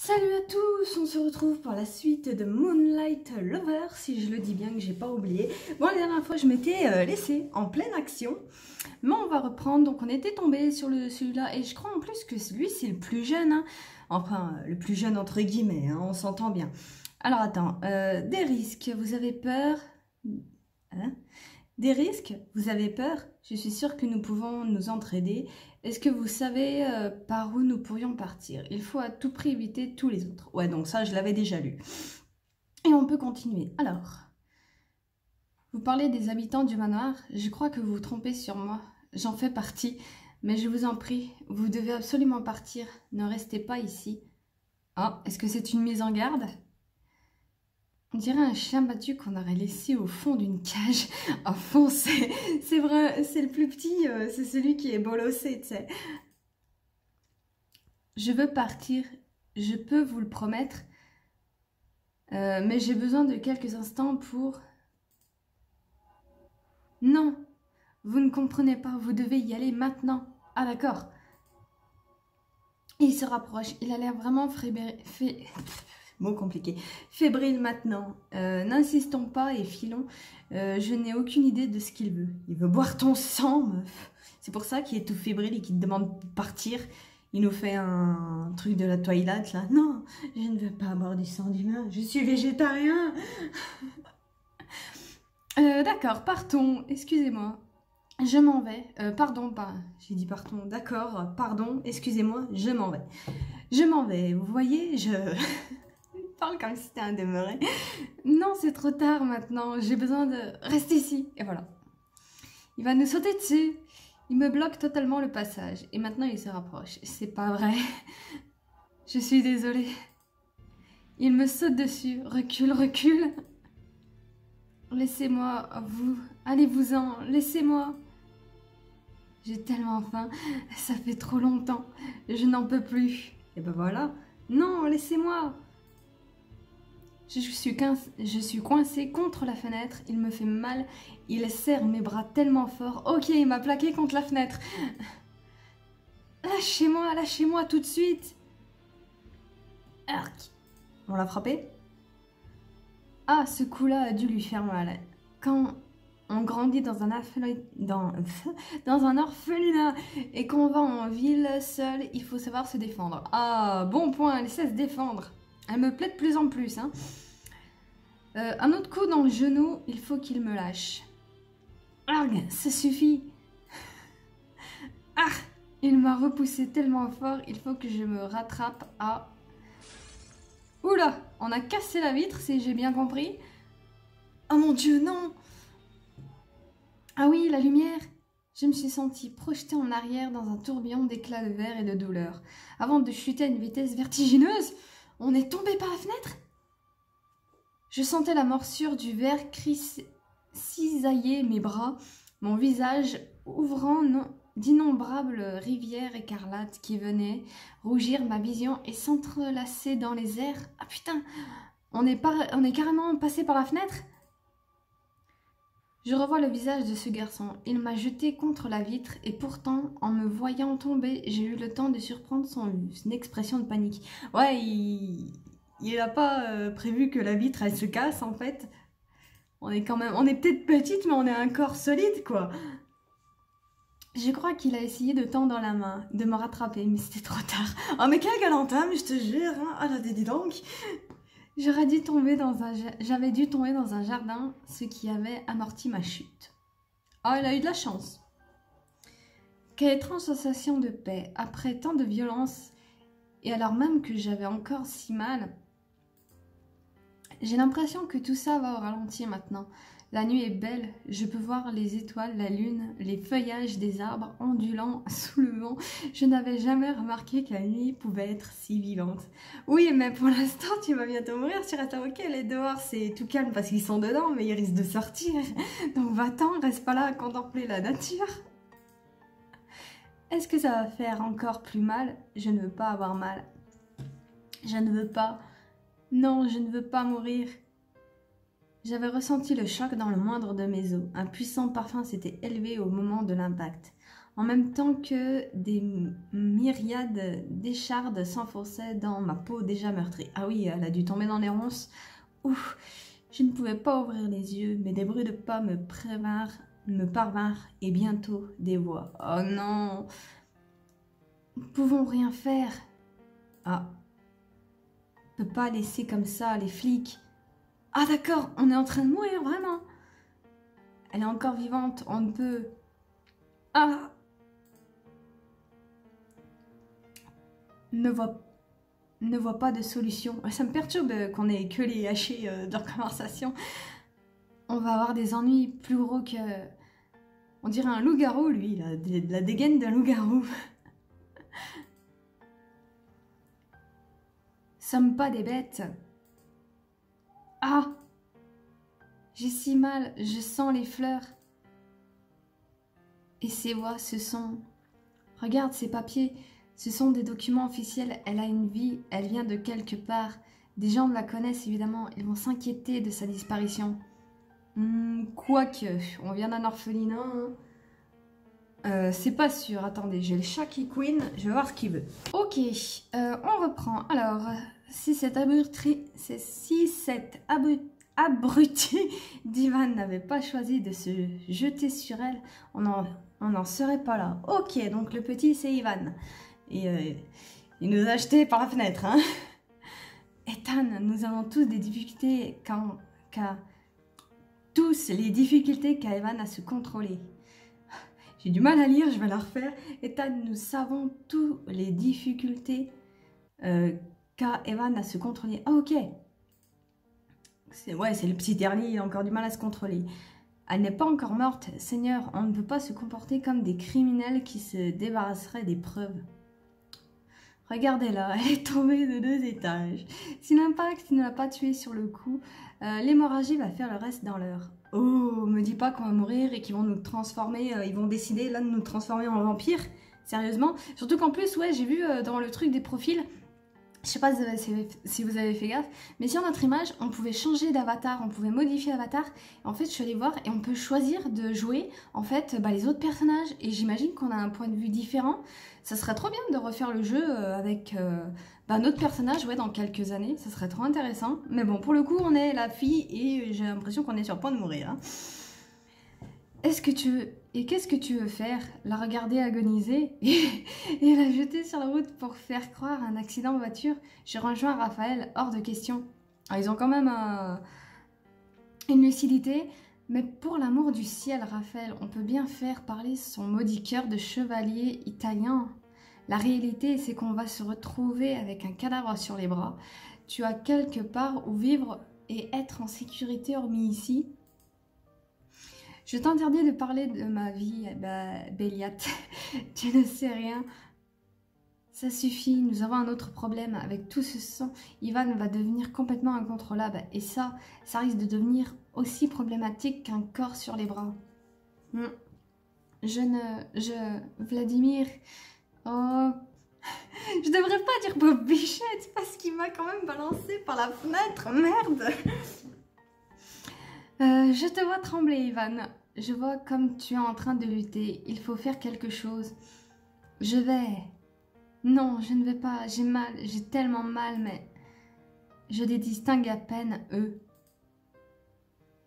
Salut à tous, on se retrouve pour la suite de Moonlight Lover, si je le dis bien que j'ai pas oublié. Bon, la dernière fois je m'étais laissée en pleine action, mais on va reprendre. Donc on était tombé sur celui-là, et je crois en plus que lui c'est le plus jeune, hein. Enfin le plus jeune entre guillemets, hein, on s'entend bien. Alors attends, des risques, vous avez peur? Hein? Des risques, vous avez peur? Je suis sûre que nous pouvons nous entraider. Est-ce que vous savez par où nous pourrions partir? Il faut à tout prix éviter tous les autres. Ouais, donc ça, je l'avais déjà lu. Et on peut continuer. Alors, vous parlez des habitants du manoir. Je crois que vous vous trompez sur moi. J'en fais partie. Mais je vous en prie, vous devez absolument partir. Ne restez pas ici. Ah, est-ce que c'est une mise en garde? On dirait un chien battu qu'on aurait laissé au fond d'une cage. Au fond, c'est vrai, c'est le plus petit, c'est celui qui est bolossé, tu sais. Je veux partir, je peux vous le promettre, mais j'ai besoin de quelques instants pour... Non, vous ne comprenez pas, vous devez y aller maintenant. Ah d'accord. Il se rapproche, il a l'air vraiment mot compliqué. Fébrile maintenant. N'insistons pas et filons. Je n'ai aucune idée de ce qu'il veut. Il veut boire ton sang, meuf. C'est pour ça qu'il est tout fébrile et qu'il te demande de partir. Il nous fait un truc de la Twilight, là. Non, je ne veux pas boire du sang d'humain. Je suis végétarien. D'accord, partons. Excusez-moi. Je m'en vais. Pardon, pas. J'ai dit partons. D'accord, pardon. Excusez-moi, je m'en vais. Je m'en vais. Vous voyez, je... parle comme si c'était un demeuré. Non, c'est trop tard maintenant. J'ai besoin de rester ici. Et voilà. Il va nous sauter dessus. Il me bloque totalement le passage. Et maintenant, il se rapproche. C'est pas vrai. Je suis désolée. Il me saute dessus. Recule, recule. Laissez-moi, vous. Allez-vous-en. Laissez-moi. J'ai tellement faim. Ça fait trop longtemps. Je n'en peux plus. Et ben voilà. Non, laissez-moi. Je suis coincée contre la fenêtre, il me fait mal, il serre mes bras tellement fort. Ok, il m'a plaqué contre la fenêtre. Lâchez-moi tout de suite. Arc. On l'a frappé? Ah, ce coup-là a dû lui faire mal. Quand on grandit dans un orphelinat et qu'on va en ville seul, il faut savoir se défendre. Ah, bon point, elle sait se défendre. Elle me plaît de plus en plus, hein. Un autre coup dans le genou, il faut qu'il me lâche. Arg, ça suffit. Ah, il m'a repoussé tellement fort, il faut que je me rattrape à... Oula, on a cassé la vitre, si j'ai bien compris. Oh mon Dieu, non. Ah oui, la lumière. Je me suis sentie projetée en arrière dans un tourbillon d'éclats de verre et de douleur. Avant de chuter à une vitesse vertigineuse, on est tombé par la fenêtre. Je sentais la morsure du verre cisailler mes bras, mon visage ouvrant d'innombrables rivières écarlates qui venaient rougir ma vision et s'entrelacer dans les airs. Ah putain, on est carrément passé par la fenêtre. Je revois le visage de ce garçon. Il m'a jeté contre la vitre et pourtant, en me voyant tomber, j'ai eu le temps de surprendre son expression de panique. Ouais, il n'a pas prévu que la vitre, elle se casse, en fait. On est peut-être petite, mais on est un corps solide, quoi. Je crois qu'il a essayé de tendre la main, de me rattraper, mais c'était trop tard. Oh, mais quel galantin, mais je te jure, hein. Ah, là, dis donc. J'avais dû tomber dans un jardin, ce qui avait amorti ma chute. Oh, il a eu de la chance. Quelle étrange sensation de paix, après tant de violence, et alors même que j'avais encore si mal... J'ai l'impression que tout ça va au ralenti maintenant. La nuit est belle, je peux voir les étoiles, la lune, les feuillages des arbres ondulants sous le vent. Je n'avais jamais remarqué que la nuit pouvait être si vivante. Oui, mais pour l'instant, tu vas bientôt mourir, tu restes ok, les dehors, c'est tout calme parce qu'ils sont dedans, mais ils risquent de sortir. Donc va-t'en, reste pas là à contempler la nature. Est-ce que ça va faire encore plus mal? Je ne veux pas avoir mal. Je ne veux pas... Non, je ne veux pas mourir. J'avais ressenti le choc dans le moindre de mes os. Un puissant parfum s'était élevé au moment de l'impact. en même temps que des myriades d'échardes s'enfonçaient dans ma peau déjà meurtrie. Ah oui, elle a dû tomber dans les ronces. Ouf, je ne pouvais pas ouvrir les yeux, mais des bruits de pas me parvinrent, et bientôt des voix. Oh non, nous ne pouvons rien faire. Ah, on ne peut pas laisser comme ça les flics. Ah d'accord, on est en train de mourir, vraiment. Elle est encore vivante, on ne peut... Ah, ne voit pas de solution. Ça me perturbe qu'on ait que les hachés de leur conversation. On va avoir des ennuis plus gros que... On dirait un loup-garou, lui, il a de la dégaine d'un loup-garou. Sommes pas des bêtes. Ah, j'ai si mal, je sens les fleurs. Et ces voix, ce sont... Regarde ces papiers, ce sont des documents officiels, elle a une vie, elle vient de quelque part. Des gens la connaissent évidemment, ils vont s'inquiéter de sa disparition. Quoique, on vient d'un orphelinat. Hein. C'est pas sûr, attendez, j'ai le chat qui couine, je vais voir ce qu'il veut. Ok, on reprend. Alors, si cet abruti d'Ivan n'avait pas choisi de se jeter sur elle, on n'en serait pas là. Ok, donc le petit c'est Ivan. Et il nous a jetés par la fenêtre. Hein. Ethan, nous avons tous des difficultés qu'a Evan à se contrôler. J'ai du mal à lire, je vais la refaire. Ethan, nous savons toutes les difficultés qu'a Evan à se contrôler. Ah ok. C'est le petit dernier, il a encore du mal à se contrôler. Elle n'est pas encore morte, Seigneur, on ne peut pas se comporter comme des criminels qui se débarrasseraient des preuves. Regardez-la, elle est tombée de 2 étages. Si l'impact ne l'a pas tuée sur le coup, l'hémorragie va faire le reste dans l'heure. Oh, me dis pas qu'on va mourir et qu'ils vont nous transformer, ils vont décider là de nous transformer en vampires. Sérieusement. Surtout qu'en plus, ouais, j'ai vu dans le truc des profils, je sais pas si vous avez fait gaffe, mais sur notre image, on pouvait changer d'avatar, on pouvait modifier l'avatar. En fait, je suis allée voir et on peut choisir de jouer en fait les autres personnages. Et j'imagine qu'on a un point de vue différent. Ça serait trop bien de refaire le jeu avec un autre personnage dans quelques années. Ça serait trop intéressant. Mais bon, pour le coup, on est la fille et j'ai l'impression qu'on est sur le point de mourir. Hein. Qu'est-ce que tu veux faire? La regarder agoniser et la jeter sur la route pour faire croire à un accident de voiture? Je rejoins Raphaël, hors de question. Ah, ils ont quand même une lucidité, mais pour l'amour du ciel, Raphaël, on peut bien faire parler son maudit cœur de chevalier italien. La réalité, c'est qu'on va se retrouver avec un cadavre sur les bras. Tu as quelque part où vivre et être en sécurité hormis ici. Je t'interdis de parler de ma vie, Béliat. Tu ne sais rien. Ça suffit, nous avons un autre problème. Avec tout ce sang, Ivan va devenir complètement incontrôlable. Et ça risque de devenir aussi problématique qu'un corps sur les bras. Vladimir... Oh... Je devrais pas dire Bob Bichette parce qu'il m'a quand même balancé par la fenêtre. Merde. Je te vois trembler, Ivan. Je vois comme tu es en train de lutter. Il faut faire quelque chose. Je vais... Non, je ne vais pas. J'ai mal. J'ai tellement mal, mais... Je les distingue à peine, eux.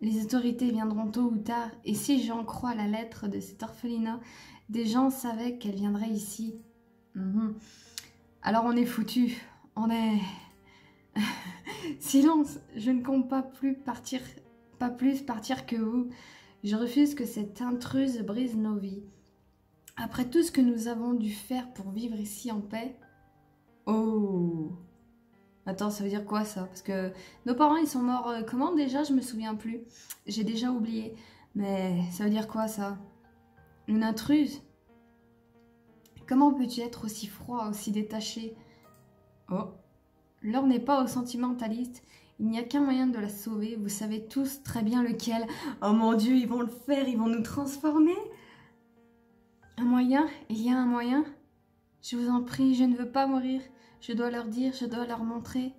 Les autorités viendront tôt ou tard. Et si j'en crois la lettre de cet orphelinat, des gens savaient qu'elle viendrait ici. Alors on est foutus. On est... Silence. Je ne compte pas plus partir que vous. Je refuse que cette intruse brise nos vies. Après tout ce que nous avons dû faire pour vivre ici en paix. Oh. Attends, ça veut dire quoi ça? Parce que nos parents ils sont morts comment déjà? Je me souviens plus. J'ai déjà oublié. Mais ça veut dire quoi ça? Une intruse? Comment peux-tu être aussi froid, aussi détaché? Oh. L'heure n'est pas aux sentimentalistes. Il n'y a qu'un moyen de la sauver. Vous savez tous très bien lequel. Oh mon Dieu, ils vont le faire. Ils vont nous transformer. Un moyen? Il y a un moyen? Je vous en prie, je ne veux pas mourir. Je dois leur dire, je dois leur montrer.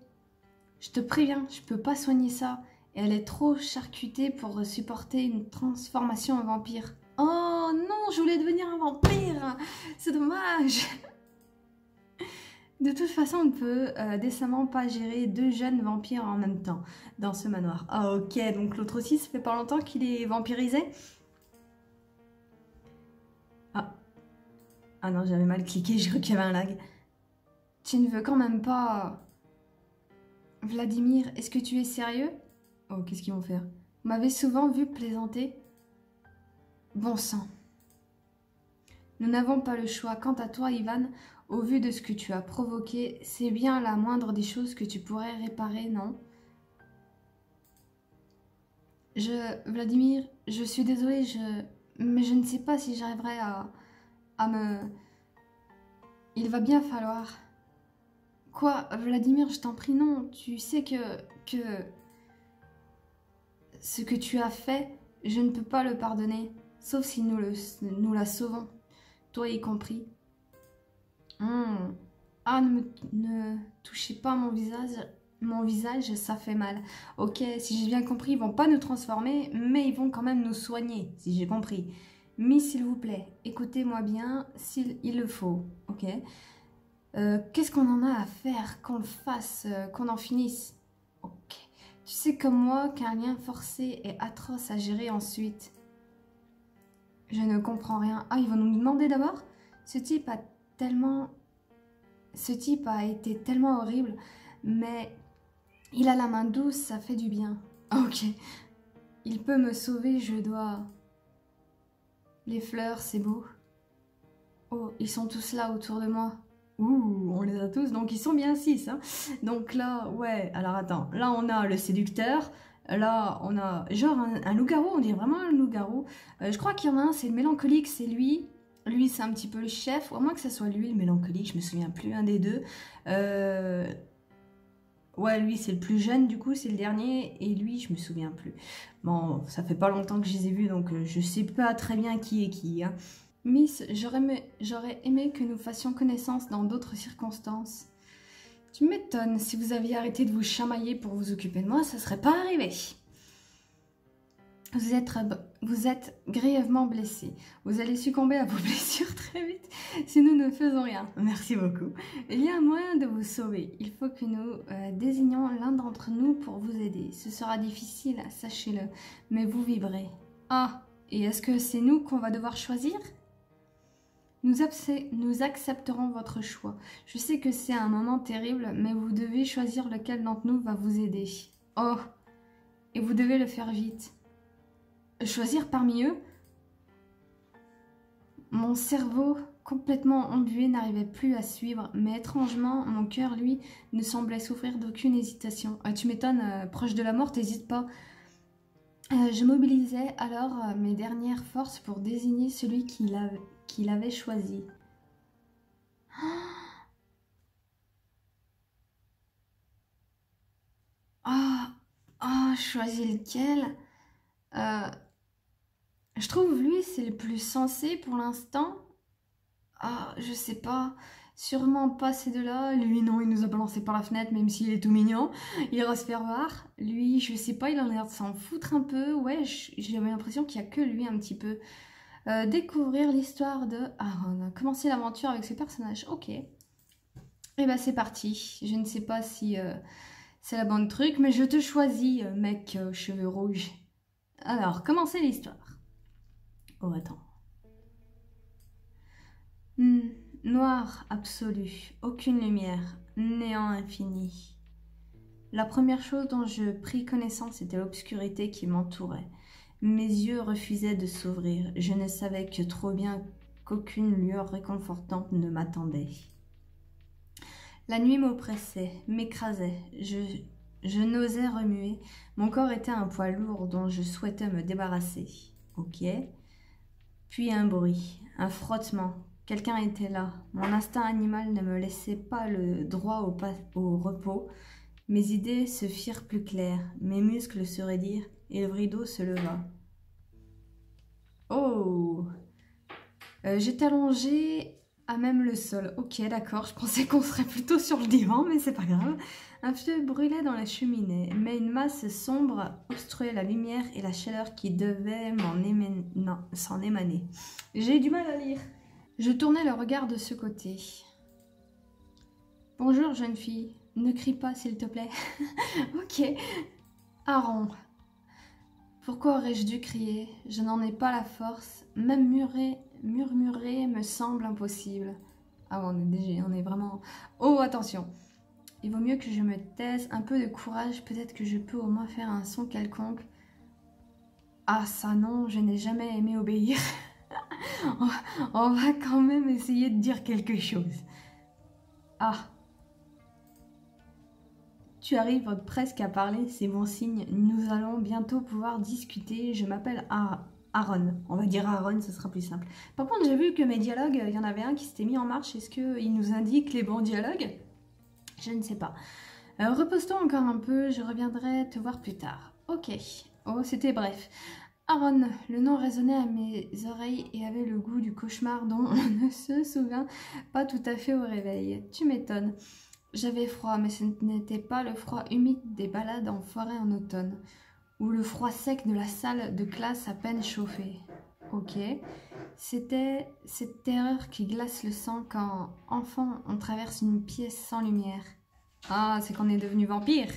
Je te préviens, je peux pas soigner ça. Et elle est trop charcutée pour supporter une transformation en vampire. Oh non, je voulais devenir un vampire. C'est dommage. De toute façon, on ne peut décemment pas gérer 2 jeunes vampires en même temps dans ce manoir. Ah ok, donc l'autre aussi, ça fait pas longtemps qu'il est vampirisé. Ah non, j'avais mal cliqué, j'ai cru qu'il y avait un lag. Tu ne veux quand même pas... Vladimir, est-ce que tu es sérieux? Oh, qu'est-ce qu'ils vont faire? Vous m'avez souvent vu plaisanter. Bon sang. Nous n'avons pas le choix. Quant à toi, Ivan, au vu de ce que tu as provoqué, c'est bien la moindre des choses que tu pourrais réparer, non? Vladimir, je suis désolée, mais je ne sais pas si j'arriverai à me... Il va bien falloir... Quoi, Vladimir, je t'en prie, non. Tu sais que ce que tu as fait, je ne peux pas le pardonner. Sauf si nous la sauvons. Toi y compris. Ah, ne touchez pas mon visage. Mon visage, ça fait mal. Ok, si j'ai bien compris, ils vont pas nous transformer, mais ils vont quand même nous soigner, si j'ai compris. Mais s'il vous plaît, écoutez-moi bien, s'il le faut, ok? Qu'est-ce qu'on en a à faire, qu'on le fasse, qu'on en finisse? Ok. Tu sais comme moi qu'un lien forcé est atroce à gérer ensuite. Je ne comprends rien. Ah, ils vont nous demander d'abord? Ce type a été tellement horrible, mais il a la main douce, ça fait du bien. Ok. Il peut me sauver, je dois... Les fleurs, c'est beau. Oh, ils sont tous là autour de moi. Ouh, on les a tous, donc ils sont bien 6. Hein. Donc là, ouais, alors attends, là on a le séducteur, là on a genre un loup-garou, on dirait vraiment un loup-garou. Je crois qu'il y en a un, c'est le mélancolique, c'est lui. Lui, c'est un petit peu le chef, ou à moins que ce soit lui, le mélancolique, je me souviens plus, un des deux. Ouais, lui, c'est le plus jeune, du coup, c'est le dernier, et lui, je me souviens plus. Bon, ça fait pas longtemps que je les ai vus, donc je sais pas très bien qui est qui, hein. Miss, j'aurais aimé que nous fassions connaissance dans d'autres circonstances. Tu m'étonnes, si vous aviez arrêté de vous chamailler pour vous occuper de moi, ça serait pas arrivé. Vous êtes grièvement blessé. Vous allez succomber à vos blessures très vite si nous ne faisons rien. Merci beaucoup. Il y a un moyen de vous sauver. Il faut que nous désignions l'un d'entre nous pour vous aider. Ce sera difficile, sachez-le, mais vous vivrez. Ah, et est-ce que c'est nous qu'on va devoir choisir ? Nous accepterons votre choix. Je sais que c'est un moment terrible, mais vous devez choisir lequel d'entre nous va vous aider. Oh, et vous devez le faire vite. Choisir parmi eux? Mon cerveau, complètement embué, n'arrivait plus à suivre, mais étrangement, mon cœur, lui, ne semblait souffrir d'aucune hésitation. Ah, tu m'étonnes, proche de la mort, t'hésites pas. Je mobilisais alors mes dernières forces pour désigner celui qu'il avait choisi. Choisis lequel? Je trouve lui, c'est le plus sensé pour l'instant. Ah, je sais pas. Sûrement pas ces deux-là. Lui, non, il nous a balancé par la fenêtre, même s'il est tout mignon. Il ira se faire voir. Lui, je sais pas, il a l'air de s'en foutre un peu. Ouais, j'ai l'impression qu'il y a que lui un petit peu. Découvrir l'histoire de... Ah, on a commencé l'aventure avec ce personnage. Ok. Et bah, c'est parti. Je ne sais pas si c'est la bonne truc, mais je te choisis, mec cheveux rouges. Alors, commencez l'histoire. Oh, attends. Noir absolu, aucune lumière, néant infini. La première chose dont je pris connaissance était l'obscurité qui m'entourait. Mes yeux refusaient de s'ouvrir. Je ne savais que trop bien qu'aucune lueur réconfortante ne m'attendait. La nuit m'oppressait, m'écrasait. Je n'osais remuer. Mon corps était un poids lourd dont je souhaitais me débarrasser. Ok. Puis un bruit, un frottement. Quelqu'un était là. Mon instinct animal ne me laissait pas le droit au repos. Mes idées se firent plus claires. Mes muscles se raidirent et le rideau se leva. Oh! J'étais allongée à même le sol. Ok, d'accord, je pensais qu'on serait plutôt sur le divan, mais c'est pas grave. Un feu brûlait dans la cheminée, mais une masse sombre obstruait la lumière et la chaleur qui devait s'en émaner. J'ai du mal à lire. Je tournai le regard de ce côté. Bonjour, jeune fille. Ne crie pas, s'il te plaît. Ok. Aaron. Pourquoi aurais-je dû crier? Je n'en ai pas la force. Même murmurer me semble impossible. Ah, on est vraiment... Oh, attention. Il vaut mieux que je me taise. Un peu de courage, peut-être que je peux au moins faire un son quelconque. Ah, ça non, je n'ai jamais aimé obéir. On va quand même essayer de dire quelque chose. Ah. Tu arrives presque à parler, c'est bon signe. Nous allons bientôt pouvoir discuter. Je m'appelle Aaron. On va dire Aaron, ce sera plus simple. Par contre, j'ai vu que mes dialogues, il y en avait un qui s'était mis en marche. Est-ce qu'il nous indique les bons dialogues? Je ne sais pas. Repose-toi encore un peu, je reviendrai te voir plus tard. Ok. Oh, c'était bref. Aaron, le nom résonnait à mes oreilles et avait le goût du cauchemar dont on ne se souvient pas tout à fait au réveil. Tu m'étonnes. J'avais froid, mais ce n'était pas le froid humide des balades en forêt en automne, ou le froid sec de la salle de classe à peine chauffée. Ok, c'était cette terreur qui glace le sang quand, enfant, on traverse une pièce sans lumière. Ah, c'est qu'on est devenu vampire.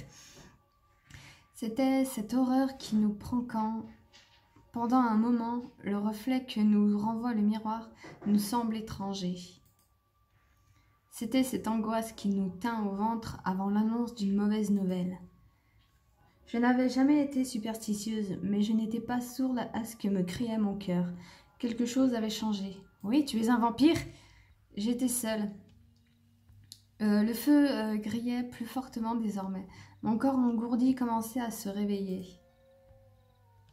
C'était cette horreur qui nous prend quand, pendant un moment, le reflet que nous renvoie le miroir nous semble étranger. C'était cette angoisse qui nous tint au ventre avant l'annonce d'une mauvaise nouvelle. Je n'avais jamais été superstitieuse, mais je n'étais pas sourde à ce que me criait mon cœur. Quelque chose avait changé. Oui, tu es un vampire? J'étais seule. Le feu grillait plus fortement désormais. Mon corps engourdi commençait à se réveiller.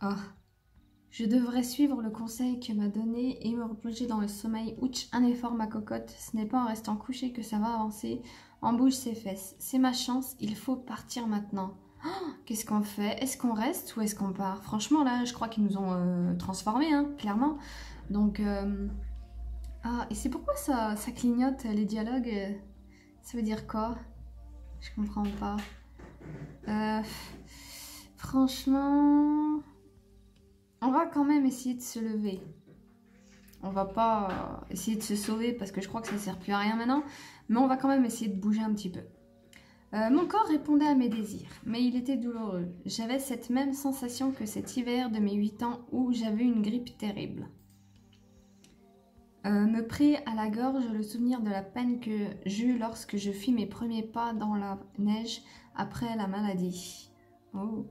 Oh, je devrais suivre le conseil que m'a donné et me replonger dans le sommeil. Ouch, un effort ma cocotte. Ce n'est pas en restant couché que ça va avancer. On bouge ses fesses. C'est ma chance, il faut partir maintenant. Oh, qu'est-ce qu'on fait? Est-ce qu'on reste ou est-ce qu'on part? Franchement, là, je crois qu'ils nous ont transformés, hein, clairement. Donc, ah, et c'est pourquoi ça clignote, les dialogues? Ça veut dire quoi? Je comprends pas. Franchement... On va quand même essayer de se lever. On va pas essayer de se sauver parce que je crois que ça ne sert plus à rien maintenant. Mais on va quand même essayer de bouger un petit peu. Mon corps répondait à mes désirs, mais il était douloureux. J'avais cette même sensation que cet hiver de mes 8 ans où j'avais une grippe terrible. Me prit à la gorge le souvenir de la peine que j'eus lorsque je fis mes premiers pas dans la neige après la maladie. Oh.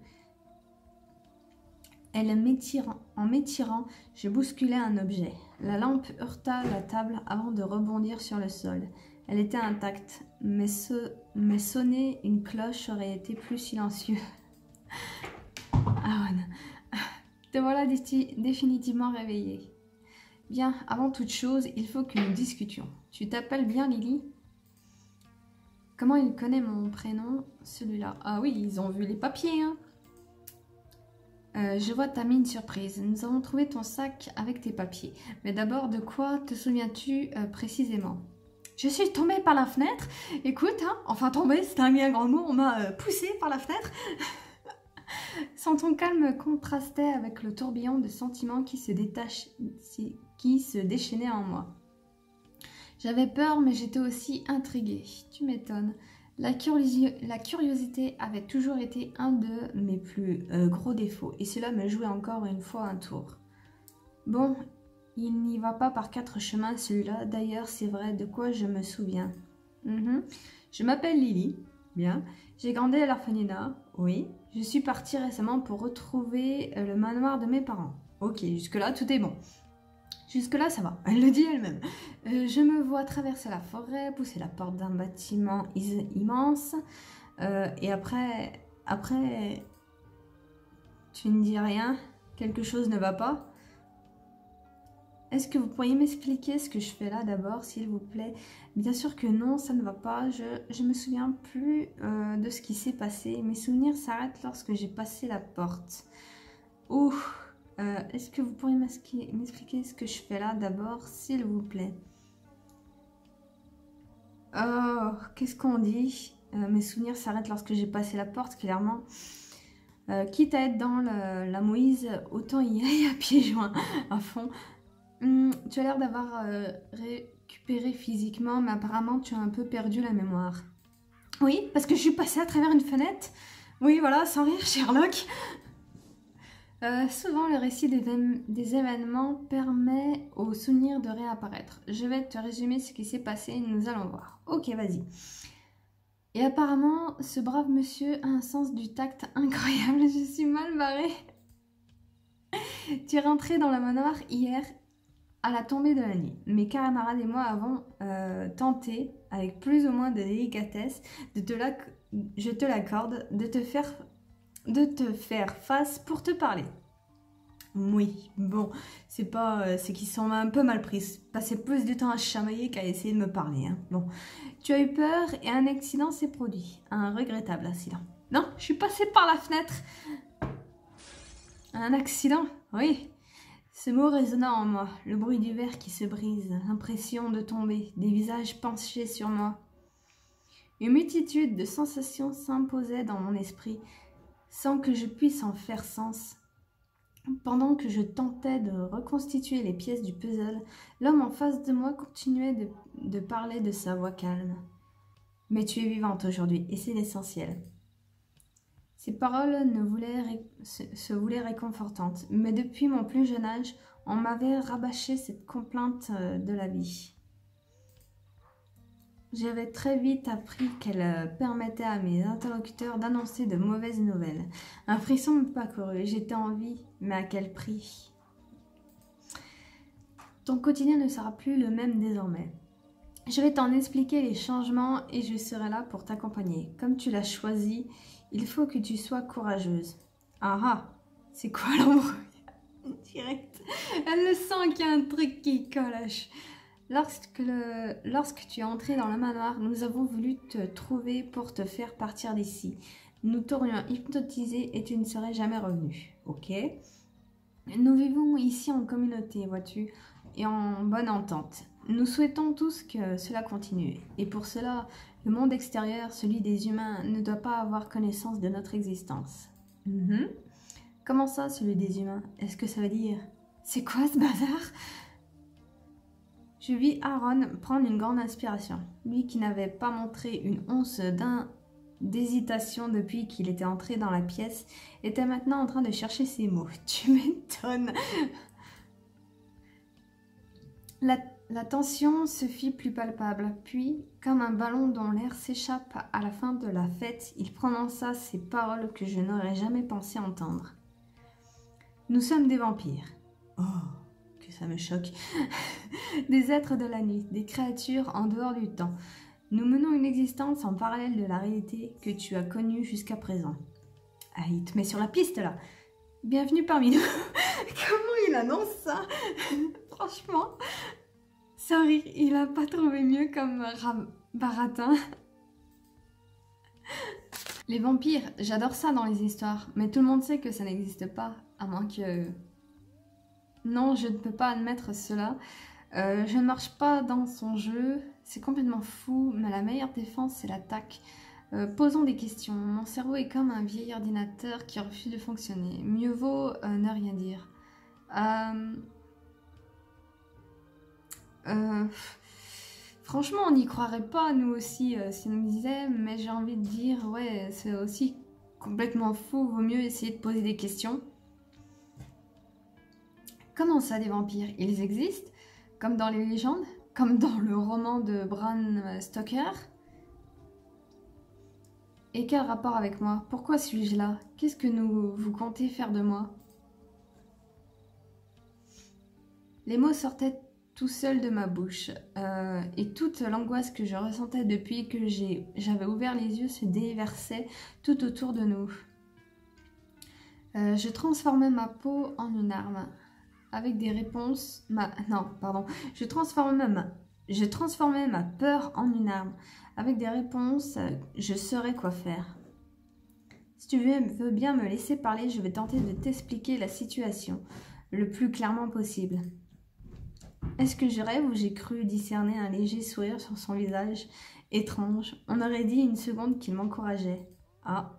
En m'étirant, je bousculai un objet. La lampe heurta la table avant de rebondir sur le sol. Elle était intacte, mais sonner une cloche aurait été plus silencieux. Aaron, te voilà définitivement réveillée. Bien, avant toute chose, il faut que nous discutions. Tu t'appelles bien Lily? Comment il connaît mon prénom, celui-là? Ah oui, ils ont vu les papiers, hein. Je vois ta mine surprise. Nous avons trouvé ton sac avec tes papiers. Mais d'abord, de quoi te souviens-tu précisément? Je suis tombée par la fenêtre. Écoute, hein, enfin tombée, c'est un bien grand mot. On m'a poussée par la fenêtre. Son ton calme contrastait avec le tourbillon de sentiments qui se déchaînait en moi. J'avais peur, mais j'étais aussi intriguée. Tu m'étonnes. La curiosité avait toujours été un de mes plus gros défauts, et cela me jouait encore une fois un tour. Bon, il n'y va pas par 4 chemins celui-là, d'ailleurs c'est vrai, de quoi je me souviens. Je m'appelle Lily, bien, j'ai grandi à l'orphelinat, oui, je suis partie récemment pour retrouver le manoir de mes parents. Ok, jusque-là tout est bon. Jusque-là, ça va. Elle le dit elle-même. Je me vois traverser la forêt, pousser la porte d'un bâtiment immense. Et après, tu ne dis rien? Quelque chose ne va pas? Est-ce que vous pourriez m'expliquer ce que je fais là d'abord, s'il vous plaît? Bien sûr que non, ça ne va pas. Je me souviens plus de ce qui s'est passé. Mes souvenirs s'arrêtent lorsque j'ai passé la porte. Ouh! Est-ce que vous pourriez m'expliquer ce que je fais là d'abord, s'il vous plaît? Oh, qu'est-ce qu'on dit? Mes souvenirs s'arrêtent lorsque j'ai passé la porte, clairement. Quitte à être dans la Moïse, autant y aller à pieds joints, à fond. Tu as l'air d'avoir récupéré physiquement, mais apparemment tu as un peu perdu la mémoire. Oui, parce que je suis passée à travers une fenêtre. Oui, voilà, sans rire, Sherlock. Souvent, le récit des événements permet aux souvenirs de réapparaître. Je vais te résumer ce qui s'est passé, nous allons voir. Ok, vas-y. Et apparemment, ce brave monsieur a un sens du tact incroyable. Je suis mal barrée. Tu es rentré dans la manoir hier à la tombée de la nuit. Mes camarades et moi avons tenté, avec plus ou moins de délicatesse, je te l'accorde, de te faire face pour te parler. Oui, bon, c'est qu'ils sont un peu mal pris. Passer plus du temps à chamailler qu'à essayer de me parler. Hein. Bon, tu as eu peur et un accident s'est produit. Un regrettable accident. Non, je suis passée par la fenêtre. Un accident, oui. Ce mot résonna en moi. Le bruit du verre qui se brise, l'impression de tomber, des visages penchés sur moi. Une multitude de sensations s'imposaient dans mon esprit, sans que je puisse en faire sens. Pendant que je tentais de reconstituer les pièces du puzzle, l'homme en face de moi continuait de parler de sa voix calme. « Mais tu es vivante aujourd'hui, et c'est l'essentiel. » Ces paroles se voulaient réconfortantes, mais depuis mon plus jeune âge, on m'avait rabâché cette complainte de la vie. J'avais très vite appris qu'elle permettait à mes interlocuteurs d'annoncer de mauvaises nouvelles. Un frisson me parcourut, j'étais en vie, mais à quel prix? Ton quotidien ne sera plus le même désormais. Je vais t'en expliquer les changements et je serai là pour t'accompagner. Comme tu l'as choisi, il faut que tu sois courageuse. Ah ah, c'est quoi l'embrouille? Direct. Elle le sent qu'il y a un truc qui colle. Lorsque tu es entré dans le manoir, nous avons voulu te trouver pour te faire partir d'ici. Nous t'aurions hypnotisé et tu ne serais jamais revenu. Ok. Nous vivons ici en communauté, vois-tu, et en bonne entente. Nous souhaitons tous que cela continue. Et pour cela, le monde extérieur, celui des humains, ne doit pas avoir connaissance de notre existence. Comment ça, celui des humains? Est-ce que ça veut dire... C'est quoi ce bazar? Je vis Aaron prendre une grande inspiration. Lui qui n'avait pas montré une once d'hésitation depuis qu'il était entré dans la pièce, était maintenant en train de chercher ses mots. Tu m'étonnes. La tension se fit plus palpable. Puis, comme un ballon dont l'air s'échappe à la fin de la fête, il prononça ces paroles que je n'aurais jamais pensé entendre. Nous sommes des vampires. Oh, que ça me choque. Des êtres de la nuit, des créatures en dehors du temps. Nous menons une existence en parallèle de la réalité que tu as connue jusqu'à présent. Ah, il te met sur la piste là. Bienvenue parmi nous. Comment il annonce ça? Franchement, sorry, il a pas trouvé mieux comme baratin. Les vampires, j'adore ça dans les histoires, mais tout le monde sait que ça n'existe pas, à moins que... Non, je ne peux pas admettre cela. Je ne marche pas dans son jeu, c'est complètement fou, mais la meilleure défense, c'est l'attaque. Posons des questions. Mon cerveau est comme un vieil ordinateur qui refuse de fonctionner. Mieux vaut ne rien dire. Franchement, on n'y croirait pas, nous aussi, si on nous disait, mais j'ai envie de dire, ouais, c'est aussi complètement fou, vaut mieux essayer de poser des questions. Comment ça, des vampires? Ils existent? Comme dans les légendes? Comme dans le roman de Bram Stoker? Et quel rapport avec moi? Pourquoi suis-je là? Qu'est-ce que vous comptez faire de moi? Les mots sortaient tout seul de ma bouche, et toute l'angoisse que je ressentais depuis que j'avais ouvert les yeux se déversait tout autour de nous. Je transformais ma peau en une arme, avec des réponses... Je transformais ma peur en une arme. Avec des réponses, je saurais quoi faire. Si tu veux bien me laisser parler, je vais tenter de t'expliquer la situation le plus clairement possible. Est-ce que je rêve ou j'ai cru discerner un léger sourire sur son visage Étrange, on aurait dit une seconde qu'il m'encourageait. Ah.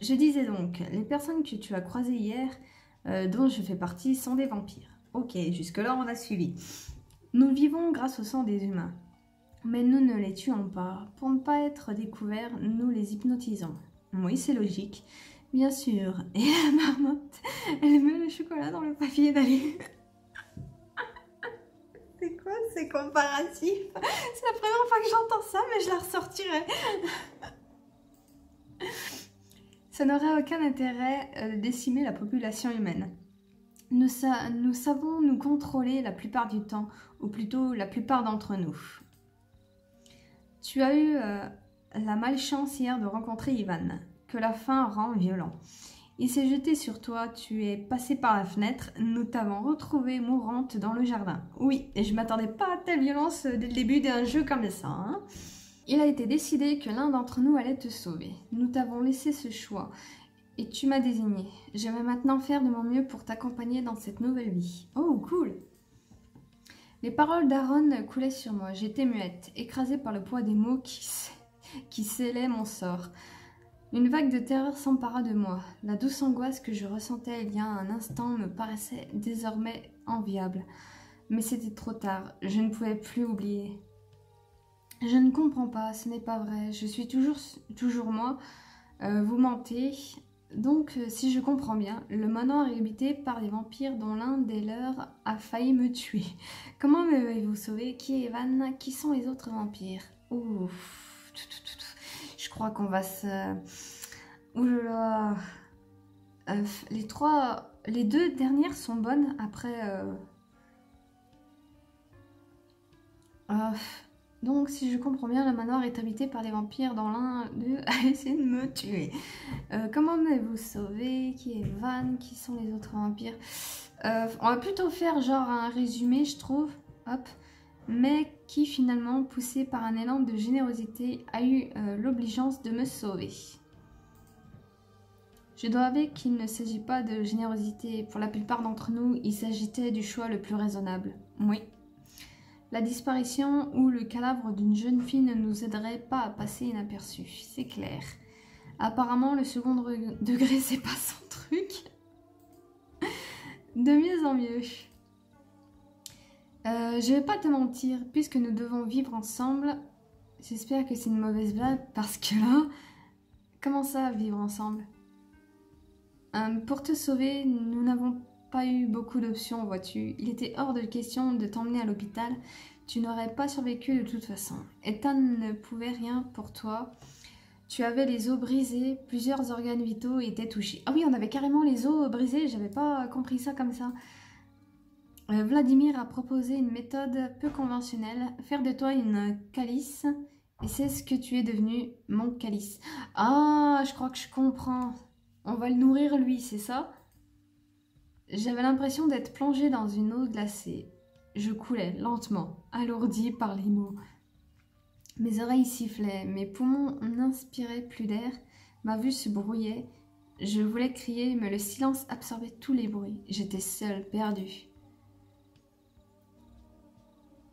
Je disais donc, les personnes que tu as croisées hier, dont je fais partie, sont des vampires. Ok, jusque-là on a suivi. Nous vivons grâce au sang des humains. Mais nous ne les tuons pas. Pour ne pas être découverts, nous les hypnotisons. Oui, c'est logique. Bien sûr. Et la marmotte, elle met le chocolat dans le papier d'alu. C'est quoi ces comparatifs? C'est la première fois que j'entends ça, mais je la ressortirai. Ça n'aurait aucun intérêt de décimer la population humaine. Nous savons nous contrôler la plupart du temps, ou plutôt la plupart d'entre nous. Tu as eu la malchance hier de rencontrer Ivan, que la faim rend violent. Il s'est jeté sur toi, tu es passé par la fenêtre, nous t'avons retrouvée mourante dans le jardin. Oui, et je m'attendais pas à telle violence dès le début d'un jeu comme ça. Hein. Il a été décidé que l'un d'entre nous allait te sauver. Nous t'avons laissé ce choix, et tu m'as désigné. Je vais maintenant faire de mon mieux pour t'accompagner dans cette nouvelle vie. Oh, cool! Les paroles d'Aaron coulaient sur moi, j'étais muette, écrasée par le poids des mots qui scellaient mon sort. Une vague de terreur s'empara de moi. La douce angoisse que je ressentais il y a un instant me paraissait désormais enviable. Mais c'était trop tard, je ne pouvais plus oublier. Je ne comprends pas, ce n'est pas vrai, je suis toujours moi, vous mentez. Donc, si je comprends bien, le manoir est habité par des vampires dont l'un des leurs a failli me tuer. Comment m'avez-vous sauvé? Qui est Evan? Qui sont les autres vampires? Ouf. Je crois qu'on va se... Oulala. Les deux dernières sont bonnes. Après... Donc, si je comprends bien, le manoir est habité par des vampires dont l'un d'eux a essayé de me tuer. Comment m'avez-vous sauvé? Qui est Van? Qui sont les autres vampires? On va plutôt faire genre un résumé, je trouve. Hop. Mais qui finalement, poussé par un élan de générosité, a eu l'obligeance de me sauver. Je dois avouer qu'il ne s'agit pas de générosité. Pour la plupart d'entre nous, il s'agitait du choix le plus raisonnable. Oui. La disparition ou le cadavre d'une jeune fille ne nous aiderait pas à passer inaperçu, c'est clair. Apparemment, le second degré, c'est pas son truc. De mieux en mieux. Je vais pas te mentir, puisque nous devons vivre ensemble, j'espère que c'est une mauvaise blague, parce que là, comment ça, vivre ensemble? Pour te sauver, nous n'avons pas eu beaucoup d'options, vois-tu. Il était hors de question de t'emmener à l'hôpital. Tu n'aurais pas survécu de toute façon. Ethan ne pouvait rien pour toi. Tu avais les os brisés, plusieurs organes vitaux étaient touchés. Ah oui, on avait carrément les os brisés, j'avais pas compris ça comme ça. Vladimir a proposé une méthode peu conventionnelle, faire de toi une calice, et c'est ce que tu es devenu, mon calice. Ah, je crois que je comprends. On va le nourrir lui, c'est ça? J'avais l'impression d'être plongée dans une eau glacée. Je coulais lentement, alourdie par les mots. Mes oreilles sifflaient, mes poumons n'inspiraient plus d'air, ma vue se brouillait. Je voulais crier, mais le silence absorbait tous les bruits. J'étais seule, perdue.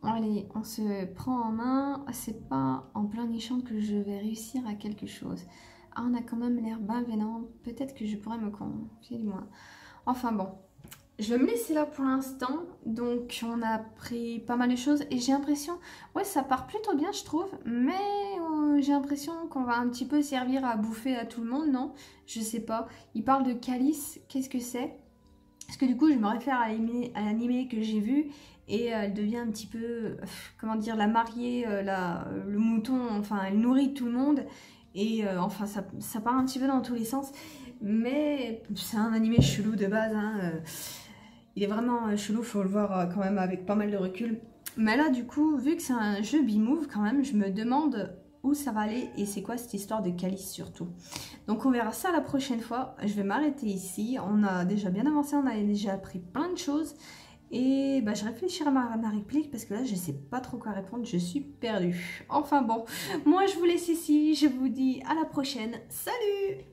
Allez, on se prend en main. C'est pas en plein nichant que je vais réussir à quelque chose. Ah, on a quand même l'air bienveillant. Peut-être que je pourrais me confier du moins. Enfin bon. Je vais me laisser là pour l'instant, donc on a appris pas mal de choses et j'ai l'impression, ouais ça part plutôt bien je trouve, mais j'ai l'impression qu'on va un petit peu servir à bouffer à tout le monde, non? Je sais pas, il parle de calice, qu'est-ce que c'est? Parce que du coup je me réfère à l'animé que j'ai vu et elle devient un petit peu, comment dire, la mariée, le mouton, enfin elle nourrit tout le monde et enfin ça part un petit peu dans tous les sens, mais c'est un animé chelou de base, hein. Il est vraiment chelou, faut le voir quand même avec pas mal de recul. Mais là, du coup, vu que c'est un jeu B-Move quand même, je me demande où ça va aller et c'est quoi cette histoire de calice surtout. Donc on verra ça la prochaine fois. Je vais m'arrêter ici. On a déjà bien avancé, on a déjà appris plein de choses. Et bah, je réfléchirai à ma réplique parce que là, je sais pas trop quoi répondre. Je suis perdue. Enfin bon, moi je vous laisse ici. Je vous dis à la prochaine. Salut!